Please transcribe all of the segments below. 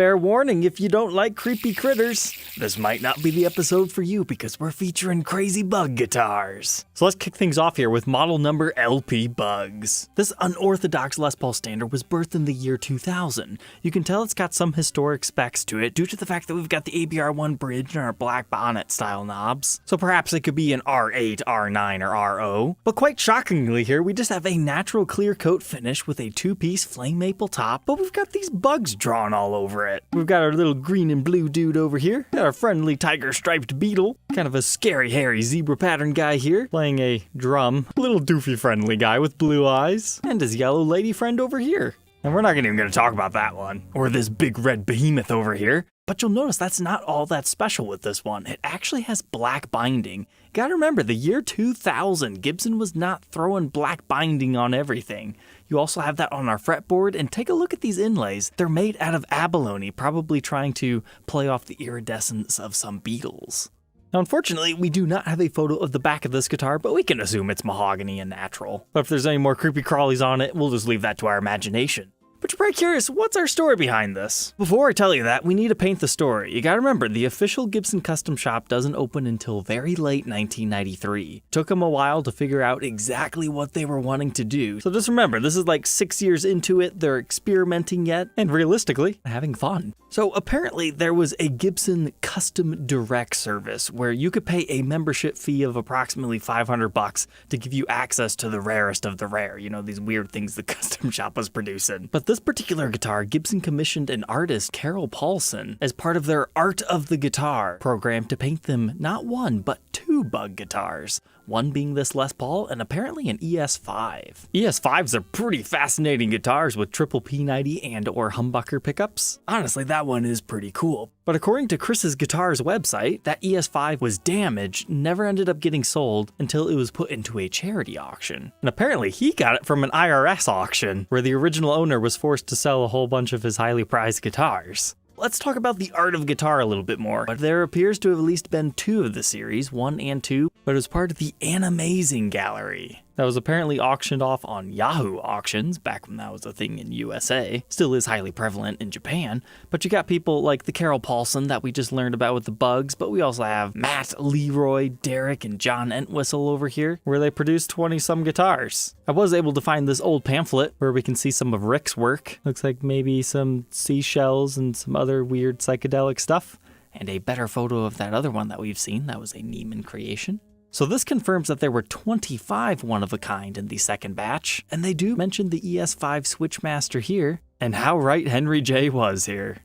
Fair warning, if you don't like creepy critters, this might not be the episode for you because we're featuring crazy bug guitars. So let's kick things off here with model number LP Bugs. This unorthodox Les Paul standard was birthed in the year 2000. You can tell it's got some historic specs to it due to the fact that we've got the ABR1 bridge and our black bonnet style knobs. So perhaps it could be an R8, R9, or RO. But quite shockingly here, we just have a natural clear coat finish with a two-piece flame maple top, but we've got these bugs drawn all over it. We've got our little green and blue dude over here, got our friendly tiger striped beetle, kind of a scary hairy zebra pattern guy here, playing a drum, little doofy friendly guy with blue eyes, and his yellow lady friend over here. And we're not even going to talk about that one, or this big red behemoth over here. But you'll notice that's not all that special with this one. It actually has black binding. Gotta remember, the year 2000, Gibson was not throwing black binding on everything. You also have that on our fretboard, and take a look at these inlays. They're made out of abalone, probably trying to play off the iridescence of some beetles. Now, unfortunately, we do not have a photo of the back of this guitar, but we can assume it's mahogany and natural. But if there's any more creepy crawlies on it, we'll just leave that to our imagination. But you're probably curious, what's our story behind this? Before I tell you that, we need to paint the story. You gotta remember, the official Gibson custom shop doesn't open until very late 1993. Took them a while to figure out exactly what they were wanting to do. So just remember, this is like 6 years into it, they're experimenting yet, and realistically, having fun. So apparently there was a Gibson custom direct service where you could pay a membership fee of approximately $500 to give you access to the rarest of the rare, you know, these weird things the custom shop was producing. But this particular guitar, Gibson commissioned an artist, Carol Paulson, as part of their Art of the Guitar program to paint them not one, but two bug guitars. One being this Les Paul and apparently an ES5. ES5s are pretty fascinating guitars with triple P90 and or humbucker pickups. Honestly, that one is pretty cool. But according to Chris's Guitars website, that ES5 was damaged, never ended up getting sold until it was put into a charity auction. And apparently he got it from an IRS auction, where the original owner was forced to sell a whole bunch of his highly prized guitars. Let's talk about the art of guitar a little bit more. But there appears to have at least been two of the series, 1 and 2, but it was part of the Animazing gallery. That was apparently auctioned off on Yahoo auctions back when that was a thing in USA. Still is highly prevalent in Japan, but you got people like the Carol Paulson that we just learned about with the bugs, but we also have Matt, Leroy, Derek, and John Entwistle over here, where they produced 20-some guitars. I was able to find this old pamphlet where we can see some of Rick's work. Looks like maybe some seashells and some other weird psychedelic stuff, and a better photo of that other one that we've seen. That was a Neiman creation. So this confirms that there were 25 one-of-a-kind in the second batch, and they do mention the ES5 Switchmaster here, and how right Henry J was here.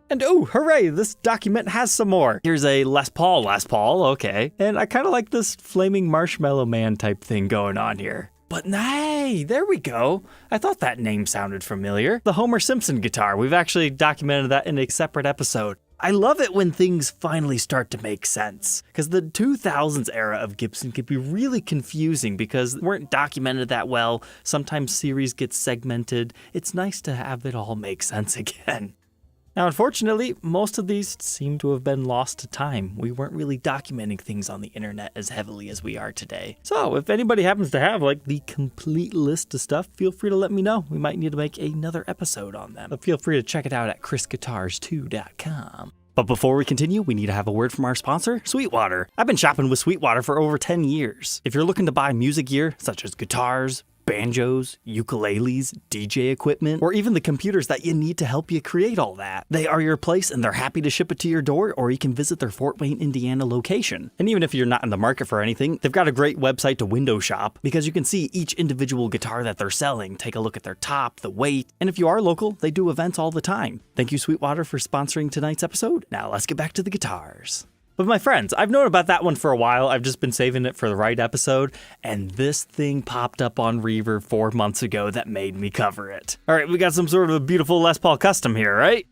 And oh, hooray, this document has some more. Here's a Les Paul, okay. And I kind of like this flaming marshmallow man type thing going on here. But nay, there we go. I thought that name sounded familiar. The Homer Simpson guitar, we've actually documented that in a separate episode. I love it when things finally start to make sense, because the 2000s era of Gibson can be really confusing because they weren't documented that well. Sometimes series get segmented. It's nice to have it all make sense again. Now, unfortunately, most of these seem to have been lost to time. We weren't really documenting things on the internet as heavily as we are today. So if anybody happens to have like the complete list of stuff, feel free to let me know. We might need to make another episode on them. But feel free to check it out at chrisguitars2.com. But before we continue, we need to have a word from our sponsor, Sweetwater. I've been shopping with Sweetwater for over 10 years. If you're looking to buy music gear, such as guitars, banjos, ukuleles, DJ equipment, or even the computers that you need to help you create all that, they are your place and they're happy to ship it to your door, or you can visit their Fort Wayne, Indiana location. And even if you're not in the market for anything, they've got a great website to window shop because you can see each individual guitar that they're selling, take a look at their top, the weight, and if you are local, they do events all the time. Thank you, Sweetwater, for sponsoring tonight's episode. Now let's get back to the guitars. But my friends, I've known about that one for a while. I've just been saving it for the right episode, and this thing popped up on Reverb 4 months ago that made me cover it. All right, we got some sort of a beautiful Les Paul custom here, right?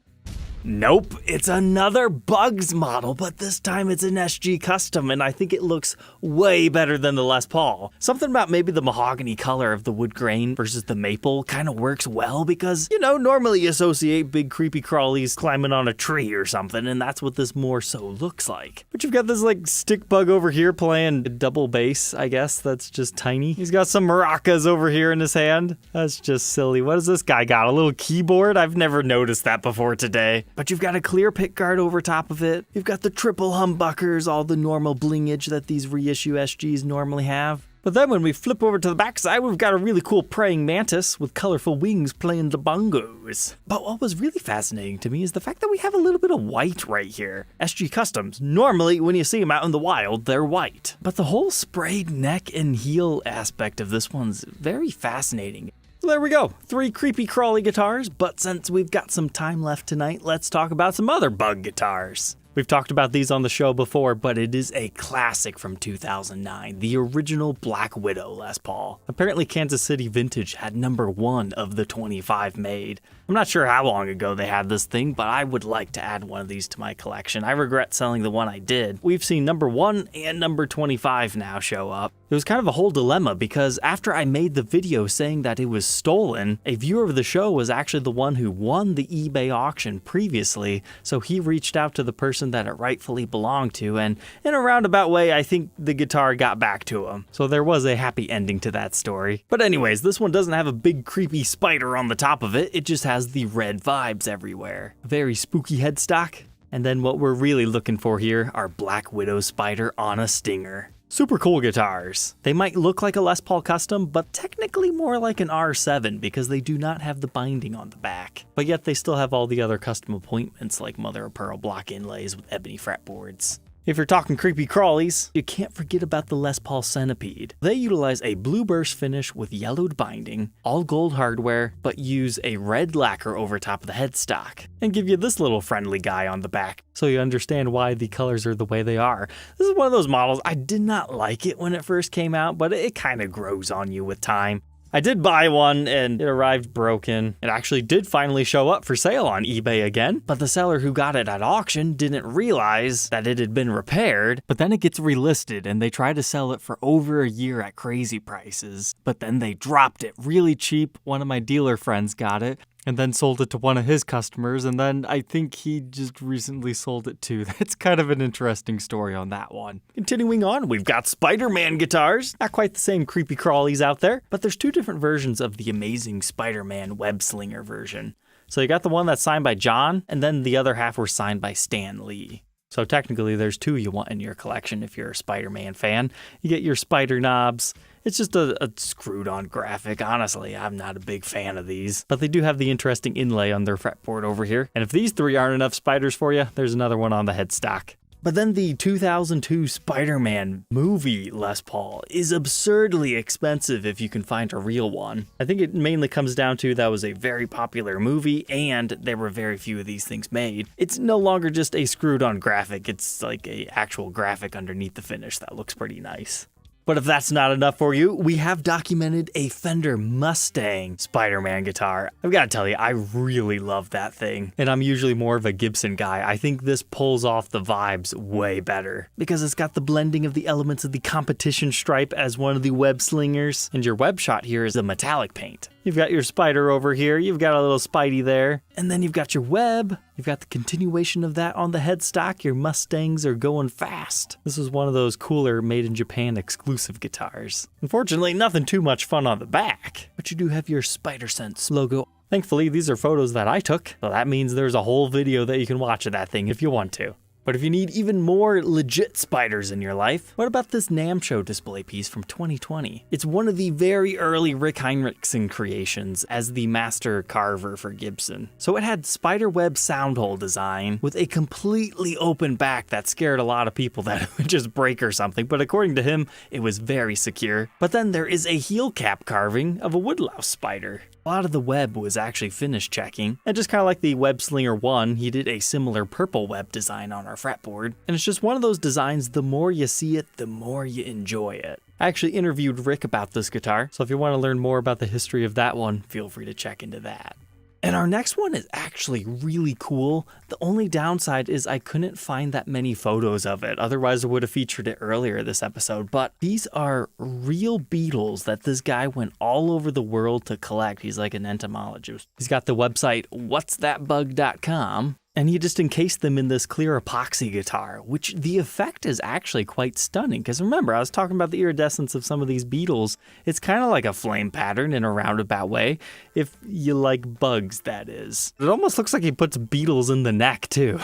Nope, it's another Bugs model, but this time it's an SG custom, and I think it looks way better than the Les Paul. Something about maybe the mahogany color of the wood grain versus the maple kind of works well because, you know, normally you associate big creepy crawlies climbing on a tree or something, and that's what this more so looks like. But you've got this like stick bug over here playing double bass, I guess, that's just tiny. He's got some maracas over here in his hand. That's just silly. What does this guy got? A little keyboard? I've never noticed that before today. but you've got a clear pickguard over top of it. You've got the triple humbuckers, all the normal blingage that these reissue SGs normally have. But then when we flip over to the backside, we've got a really cool praying mantis with colorful wings playing the bongos. But what was really fascinating to me is the fact that we have a little bit of white right here. SG Customs, normally when you see them out in the wild, they're white. But the whole sprayed neck and heel aspect of this one's very fascinating. So there we go, 3 creepy crawly guitars, but since we've got some time left tonight, let's talk about some other bug guitars. We've talked about these on the show before, but it is a classic from 2009, the original Black Widow Les Paul. Apparently Kansas City Vintage had number 1 of the 25 made. I'm not sure how long ago they had this thing, but I would like to add one of these to my collection. I regret selling the one I did. We've seen number 1 and number 25 now show up. It was kind of a whole dilemma because after I made the video saying that it was stolen, a viewer of the show was actually the one who won the eBay auction previously, so he reached out to the person that it rightfully belonged to, and in a roundabout way, I think the guitar got back to him. So there was a happy ending to that story. But anyways, this one doesn't have a big creepy spider on the top of it, it just has the red vibes everywhere. Very spooky headstock. And then what we're really looking for here are Black Widow Spider on a Stinger. Super cool guitars. They might look like a Les Paul Custom, but technically more like an R7 because they do not have the binding on the back. But yet they still have all the other custom appointments like mother of pearl block inlays with ebony fretboards. If you're talking creepy crawlies, you can't forget about the Les Paul Centipede. They utilize a blue burst finish with yellowed binding, all gold hardware, but use a red lacquer over top of the headstock, and give you this little friendly guy on the back, so you understand why the colors are the way they are. This is one of those models, I did not like it when it first came out, but it kind of grows on you with time. I did buy one and it arrived broken. It actually did finally show up for sale on eBay again, but the seller who got it at auction didn't realize that it had been repaired, but then it gets relisted and they try to sell it for over a year at crazy prices, but then they dropped it really cheap. One of my dealer friends got it and then sold it to one of his customers, and then I think he just recently sold it too. That's kind of an interesting story on that one. Continuing on, we've got SpiderMan guitars. Not quite the same creepy crawlies out there, but there's 2 different versions of the amazing SpiderMan web slinger version. So you got the one that's signed by John, and then the other half were signed by Stan Lee. So technically there's 2 you want in your collection if you're a Spider-Man fan. You get your spider knobs. It's just a screwed on graphic. Honestly, I'm not a big fan of these, but they do have the interesting inlay on their fretboard over here. And if these 3 aren't enough spiders for you, there's another one on the headstock. But then the 2002 Spider-Man movie Les Paul is absurdly expensive if you can find a real one. I think it mainly comes down to that was a very popular movie and there were very few of these things made. It's no longer just a screwed on graphic, it's like a actual graphic underneath the finish that looks pretty nice. But if that's not enough for you, we have documented a Fender Mustang Spider-Man guitar. I've got to tell you, I really love that thing. And I'm usually more of a Gibson guy. I think this pulls off the vibes way better because it's got the blending of the elements of the competition stripe as one of the web slingers. And your web shot here is a metallic paint. You've got your spider over here, you've got a little Spidey there, and then you've got your web, you've got the continuation of that on the headstock. Your Mustangs are going fast. This is one of those cooler made in Japan exclusive guitars. Unfortunately, nothing too much fun on the back, but you do have your SpiderSense logo. Thankfully, these are photos that I took, so that means there's a whole video that you can watch of that thing if you want to. But if you need even more legit spiders in your life, what about this NAMM show display piece from 2020? It's one of the very early Rick Hinrichen creations as the master carver for Gibson. So it had spiderweb sound hole design with a completely open back that scared a lot of people that it would just break or something, but according to him, it was very secure. But then there is a heel cap carving of a woodlouse spider. A lot of the web was actually finish checking, and just kind of like the Web Slinger 1, he did a similar purple web design on our fretboard, and it's just one of those designs, the more you see it, the more you enjoy it. I actually interviewed Rick about this guitar, so if you want to learn more about the history of that one, feel free to check into that. And our next one is actually really cool. The only downside is I couldn't find that many photos of it. Otherwise, I would have featured it earlier this episode. But these are real beetles that this guy went all over the world to collect. He's like an entomologist. He's got the website whatsthatbug.com. And he just encased them in this clear epoxy guitar, which the effect is actually quite stunning. Because remember, I was talking about the iridescence of some of these beetles. It's kind of like a flame pattern in a roundabout way, if you like bugs, that is. It almost looks like he puts beetles in the neck, too.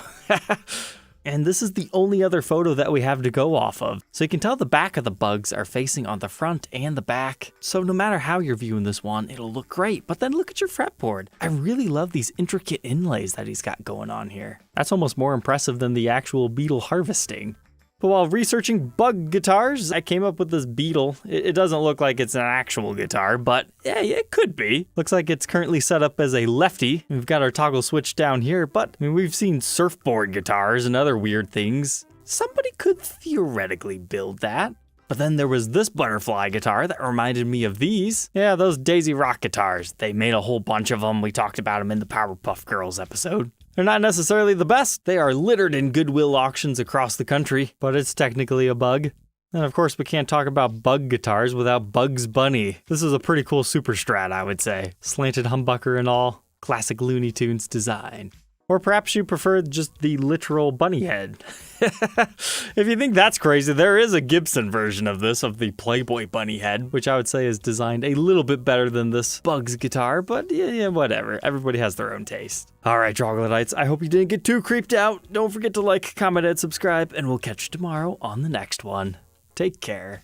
And this is the only other photo that we have to go off of. So you can tell the back of the bugs are facing on the front and the back. So no matter how you're viewing this one, it'll look great. But then look at your fretboard. I really love these intricate inlays that he's got going on here. That's almost more impressive than the actual beetle harvesting. But while researching bug guitars, I came up with this beetle. It doesn't look like it's an actual guitar, but yeah, it could be. Looks like it's currently set up as a lefty. We've got our toggle switch down here, but I mean, we've seen surfboard guitars and other weird things. Somebody could theoretically build that. But then there was this butterfly guitar that reminded me of these. Yeah, those Daisy Rock guitars. They made a whole bunch of them. We talked about them in the Powerpuff Girls episode. They're not necessarily the best. They are littered in Goodwill auctions across the country, but it's technically a bug. And of course, we can't talk about bug guitars without Bugs Bunny. This is a pretty cool super strat, I would say. Slanted humbucker and all. Classic Looney Tunes design. Or perhaps you prefer just the literal bunny head. If you think that's crazy, there is a Gibson version of this, of the Playboy bunny head, which I would say is designed a little bit better than this Bugs guitar, but yeah, whatever. Everybody has their own taste. All right, troglodytes, I hope you didn't get too creeped out. Don't forget to like, comment, and subscribe, and we'll catch you tomorrow on the next one. Take care.